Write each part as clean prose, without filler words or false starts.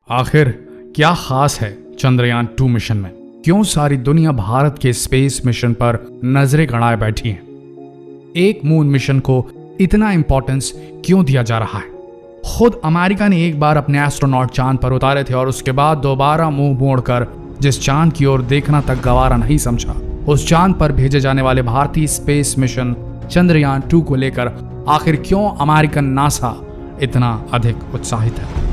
आखिर क्या खास है चंद्रयान 2 मिशन में? क्यों सारी दुनिया भारत के स्पेस मिशन पर नजरें गड़ाए बैठी है? एक मून मिशन को इतना इंपॉर्टेंस क्यों दिया जा रहा है? खुद अमेरिका ने एक बार अपने एस्ट्रोनॉट चांद पर उतारे थे और उसके बाद दोबारा मुंह मोड़कर जिस चांद की ओर देखना तक गवारा नहीं समझा, उस चांद पर भेजे जाने वाले भारतीय स्पेस मिशन चंद्रयान 2 को लेकर आखिर क्यों अमेरिकन नासा इतना अधिक उत्साहित है?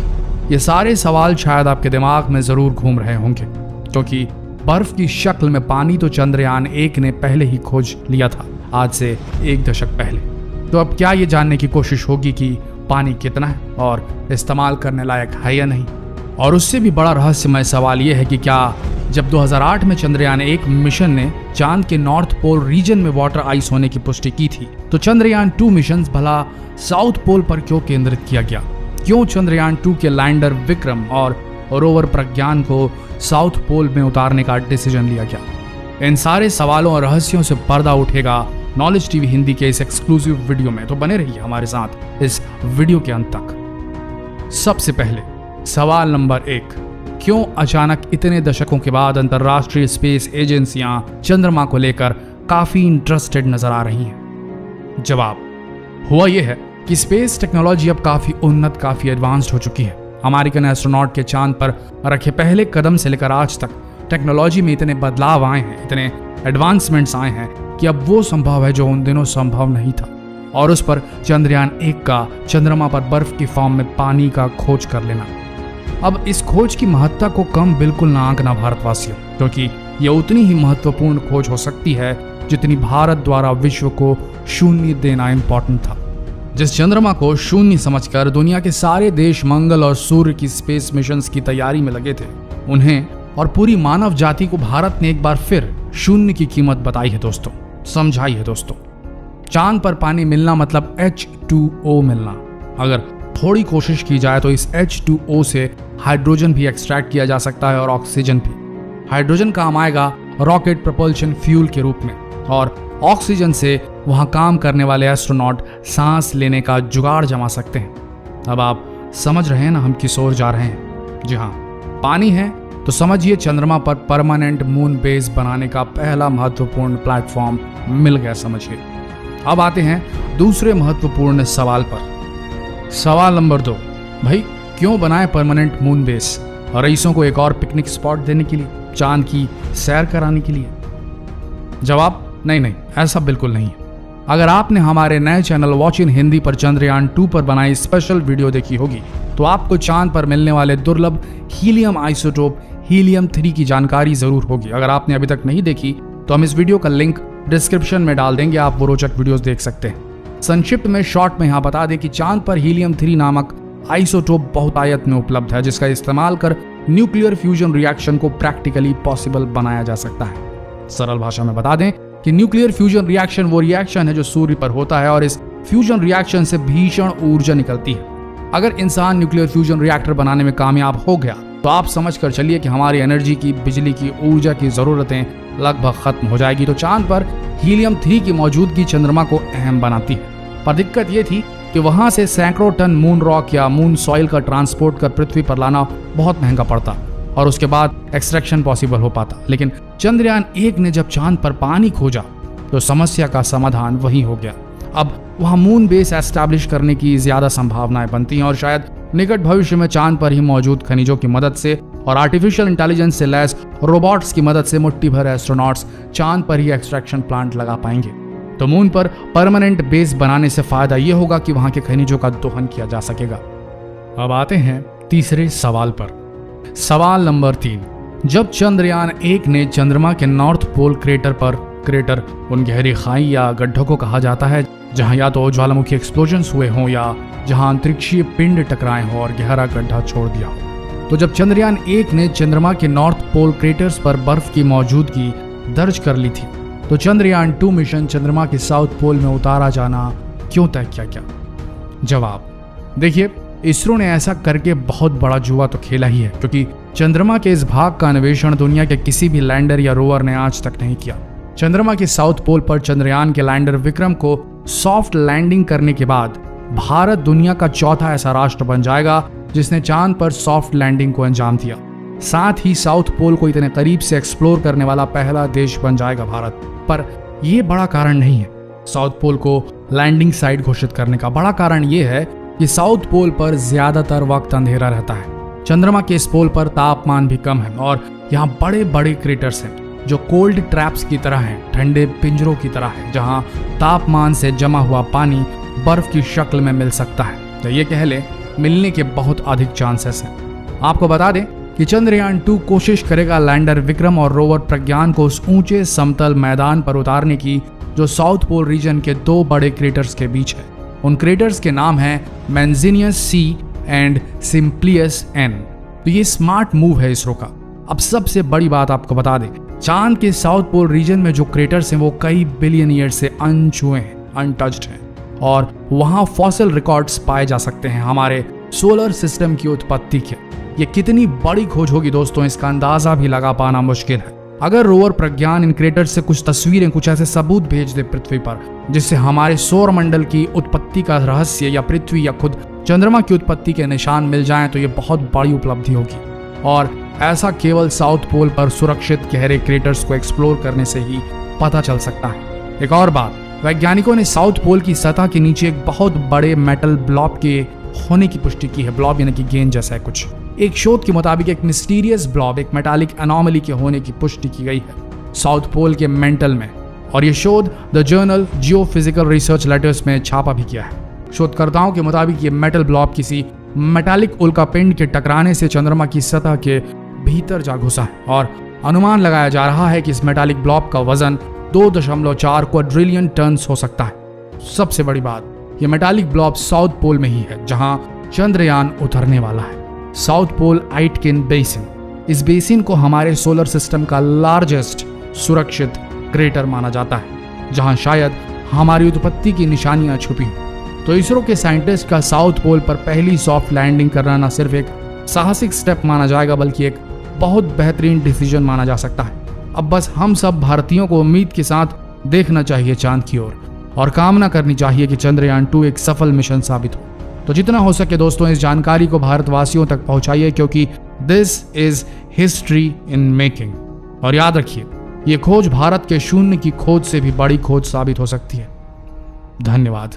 ये सारे सवाल शायद आपके दिमाग में जरूर घूम रहे होंगे, क्योंकि बर्फ की शक्ल में पानी तो चंद्रयान 1 ने पहले ही खोज लिया था, आज से 1 दशक पहले। तो अब क्या ये जानने की कोशिश होगी कि पानी कितना है और इस्तेमाल करने लायक है या नहीं? और उससे भी बड़ा रहस्यमय सवाल यह है कि क्या जब 2008 में चंद्रयान 1 मिशन ने चांद के नॉर्थ पोल रीजन में वाटर आइस होने की पुष्टि की थी, तो चंद्रयान 2 मिशन भला साउथ पोल पर क्यों केंद्रित किया गया? क्यों चंद्रयान 2 के लैंडर विक्रम और रोवर प्रज्ञान को साउथ पोल में उतारने का डिसीजन लिया गया? इन सारे सवालों और रहस्यों से पर्दा उठेगा नॉलेज टीवी हिंदी के इस एक्सक्लूसिव वीडियो में, तो बने रहिए हमारे साथ इस वीडियो के अंत तक। सबसे पहले सवाल नंबर 1, क्यों अचानक इतने दशकों के बाद अंतरराष्ट्रीय स्पेस एजेंसियां चंद्रमा को लेकर काफी इंटरेस्टेड नजर आ रही हैं? जवाब हुआ यह है कि स्पेस टेक्नोलॉजी अब काफी उन्नत, काफी एडवांस्ड हो चुकी है। अमेरिकन एस्ट्रोनॉट के चांद पर रखे पहले कदम से लेकर आज तक टेक्नोलॉजी में इतने बदलाव आए हैं, इतने एडवांसमेंट्स आए हैं कि अब वो संभव है जो उन दिनों संभव नहीं था। और उस पर चंद्रयान 1 का चंद्रमा पर बर्फ की फॉर्म में पानी का खोज कर लेना। अब इस खोज की महत्ता को कम बिल्कुल ना आंकना भारतवासियों, क्योंकि ये उतनी ही महत्वपूर्ण खोज हो सकती है जितनी भारत द्वारा विश्व को शून्य देना इंपॉर्टेंट था। जिस चंद्रमा को शून्य समझकर दुनिया के सारे देश मंगल और सूर्य की स्पेस मिशंस की तैयारी में लगे थे, उन्हें और पूरी मानव जाति को भारत ने एक बार फिर शून्य की कीमत बताई है दोस्तों, समझाई है दोस्तों। चांद पर पानी मिलना मतलब H2O मिलना। अगर थोड़ी कोशिश की जाए तो इस H2O से हाइड्रोजन भी एक्सट्रैक्ट किया जा सकता है और ऑक्सीजन भी। हाइड्रोजन काम आएगा रॉकेट प्रपल्शन फ्यूल के रूप में, और ऑक्सीजन से वहां काम करने वाले एस्ट्रोनॉट सांस लेने का जुगाड़ जमा सकते हैं। अब आप समझ रहे हैं ना हम किस ओर जा रहे हैं? जी हाँ, पानी है तो समझिए चंद्रमा पर परमानेंट मून बेस बनाने का पहला महत्वपूर्ण प्लेटफॉर्म मिल गया, समझिए। अब आते हैं दूसरे महत्वपूर्ण सवाल पर। सवाल नंबर 2, भाई क्यों बनाए परमानेंट मून बेस? रईसों को एक और पिकनिक स्पॉट देने के लिए, चांद की सैर कराने के लिए? जवाब नहीं, ऐसा बिल्कुल नहीं है। अगर आपने हमारे नए चैनल वॉच इन हिंदी पर चंद्रयान 2 पर बनाई स्पेशल वीडियो देखी होगी, तो आपको चांद पर मिलने वाले दुर्लभ हीलियम आइसोटोप हीलियम 3 की जानकारी जरूर होगी। अगर आपने अभी तक नहीं देखी तो हम इस वीडियो का लिंक डिस्क्रिप्शन में डाल देंगे, आप वो रोचक वीडियोस देख सकते हैं। संक्षिप्त में शॉर्ट में यहाँ बता दें कि चांद पर हीलियम 3 नामक आइसोटोप बहुतायत में उपलब्ध है, जिसका इस्तेमाल कर न्यूक्लियर फ्यूजन रिएक्शन को प्रैक्टिकली पॉसिबल बनाया जा सकता है। सरल भाषा में बता दें कि न्यूक्लियर फ्यूजन रिएक्शन वो रिएक्शन है जो सूर्य पर होता है, और इस फ्यूजन रिएक्शन से भीषण ऊर्जा निकलती है। अगर इंसान न्यूक्लियर फ्यूजन रिएक्टर बनाने में कामयाब हो गया तो आप समझ कर चलिए कि हमारी एनर्जी की, बिजली की, ऊर्जा की जरूरतें लगभग खत्म हो जाएगी। तो चांद पर हीलियम 3 की मौजूदगी चंद्रमा को अहम बनाती है, पर दिक्कत ये थी कि वहां से सैकड़ों टन मून रॉक या मून सॉइल का ट्रांसपोर्ट कर पृथ्वी पर लाना बहुत महंगा पड़ता और उसके बाद एक्सट्रैक्शन पॉसिबल हो पाता। लेकिन चंद्रयान 1 ने जब चांद पर पानी खोजा तो समस्या का समाधान वही हो गया। अब वहां मून बेस एस्टैब्लिश करने की ज्यादा संभावनाएं बनती हैं, और शायद निकट भविष्य में चांद पर ही मौजूद खनिजों की मदद से और आर्टिफिशियल इंटेलिजेंस से लैस रोबोट्स की मदद से मुट्ठी भर एस्ट्रोनॉट्स चांद पर ही एक्सट्रैक्शन प्लांट लगा पाएंगे। तो मून पर परमानेंट बेस बनाने से फायदा यह होगा कि वहां के खनिजों का दोहन किया जा सकेगा। अब आते हैं तीसरे सवाल पर। सवाल नंबर 3, जब चंद्रयान 1 ने चंद्रमा के नॉर्थ पोल क्रेटर उन गहरी खाई या गड्ढों को कहा जाता है जहां या तो ज्वालामुखी एक्सप्लोजन्स हुए हों या जहां अंतरिक्षीय पिंड टकराए हों और गहरा गड्ढा छोड़ दिया हो, तो जब चंद्रयान 1 ने चंद्रमा के नॉर्थ पोल क्रेटर्स पर बर्फ की मौजूदगी दर्ज कर ली थी, तो चंद्रयान 2 मिशन चंद्रमा के साउथ पोल में उतारा जाना क्यों तय किया गया? जवाब देखिए, इसरो ने ऐसा करके बहुत बड़ा जुआ तो खेला ही है, क्योंकि चंद्रमा के इस भाग का अन्वेषण दुनिया के किसी भी लैंडर या रोवर ने आज तक नहीं किया। चंद्रमा के साउथ पोल पर चंद्रयान के लैंडर विक्रम को सॉफ्ट लैंडिंग करने के बाद भारत दुनिया का चौथा ऐसा राष्ट्र बन जाएगा जिसने चांद पर सॉफ्ट लैंडिंग को अंजाम दिया। साथ ही साउथ पोल को इतने करीब से एक्सप्लोर करने वाला पहला देश बन जाएगा भारत। पर यह बड़ा कारण नहीं है साउथ पोल को लैंडिंग साइट घोषित करने का। बड़ा कारण यह है कि साउथ पोल पर ज्यादातर वक्त अंधेरा रहता है। चंद्रमा के इस पोल पर तापमान भी कम है और यहाँ बड़े बड़े क्रेटर्स हैं जो कोल्ड ट्रैप्स की तरह हैं, ठंडे पिंजरों की तरह है, जहाँ तापमान से जमा हुआ पानी बर्फ की शक्ल में मिल सकता है। तो ये कह ले मिलने के बहुत अधिक चांसेस हैं। आपको बता दें कि चंद्रयान 2 कोशिश करेगा लैंडर विक्रम और रोवर प्रज्ञान को उस ऊंचे समतल मैदान पर उतारने की जो साउथ पोल रीजन के 2 बड़े क्रेटर्स के बीच है। उन क्रेटर्स के नाम हैं मैंजिनियस सी एंड सिम्प्लियस एन। तो ये स्मार्ट मूव है इसरो का। अब सबसे बड़ी बात आपको बता दें, चांद के साउथ पोल रीजन में जो क्रेटर्स हैं वो कई बिलियन ईयर से अनछुए हैं, अनटच्ड हैं, और वहां फॉसिल रिकॉर्ड्स पाए जा सकते हैं हमारे सोलर सिस्टम की उत्पत्ति के। ये कितनी बड़ी खोज होगी दोस्तों, इसका अंदाजा भी लगा पाना मुश्किल है। अगर रोवर प्रज्ञान इन क्रेटर्स से कुछ तस्वीरें, कुछ ऐसे सबूत भेज दे पृथ्वी पर जिससे हमारे सौर मंडल की उत्पत्ति का रहस्य या पृथ्वी या खुद चंद्रमा की उत्पत्ति के निशान मिल जाएं, तो ये बहुत बड़ी उपलब्धि होगी। और ऐसा केवल साउथ पोल पर सुरक्षित गहरे क्रेटर्स को एक्सप्लोर करने से ही पता चल सकता है। एक और बात, वैज्ञानिकों ने साउथ पोल की सतह के नीचे एक बहुत बड़े मेटल ब्लॉब के होने की पुष्टि की है। ब्लॉब यानी कि गेंद जैसा है कुछ। एक शोध के मुताबिक एक मिस्टीरियस ब्लॉब, एक मेटालिक एनोमली के होने की पुष्टि की गई है साउथ पोल के मेंटल में, और यह शोध the journal geophysical research letters में छापा भी किया है। शोधकर्ताओं के मुताबिक ये मेटल ब्लॉब किसी मेटालिक उल्कापिंड के टकराने से चंद्रमा की सतह के भीतर जा घुसा है, और अनुमान लगाया जा रहा है कि इस मेटालिक ब्लॉब का वजन 2.4 क्वाड्रिलियन टन हो सकता है। सबसे बड़ी बात, ये मेटालिक ब्लॉब साउथ पोल में ही है जहां चंद्रयान उतरने वाला है। साउथ पोल आइटकिन बेसिन, इस बेसिन को हमारे सोलर सिस्टम का लार्जेस्ट सुरक्षित क्रेटर माना जाता है जहां शायद हमारी उत्पत्ति की निशानियां छुपी। तो इसरो के साइंटिस्ट का साउथ पोल पर पहली सॉफ्ट लैंडिंग करना न सिर्फ एक साहसिक स्टेप माना जाएगा बल्कि एक बहुत बेहतरीन डिसीजन माना जा सकता है। अब बस हम सब भारतीयों को उम्मीद के साथ देखना चाहिए चांद की ओर, और कामना करनी चाहिए कि चंद्रयान 2 एक सफल मिशन साबित हो। तो जितना हो सके दोस्तों इस जानकारी को भारतवासियों तक पहुंचाइए, क्योंकि this is history in making. और याद रखिए, ये खोज भारत के शून्य की खोज से भी बड़ी खोज साबित हो सकती है। धन्यवाद।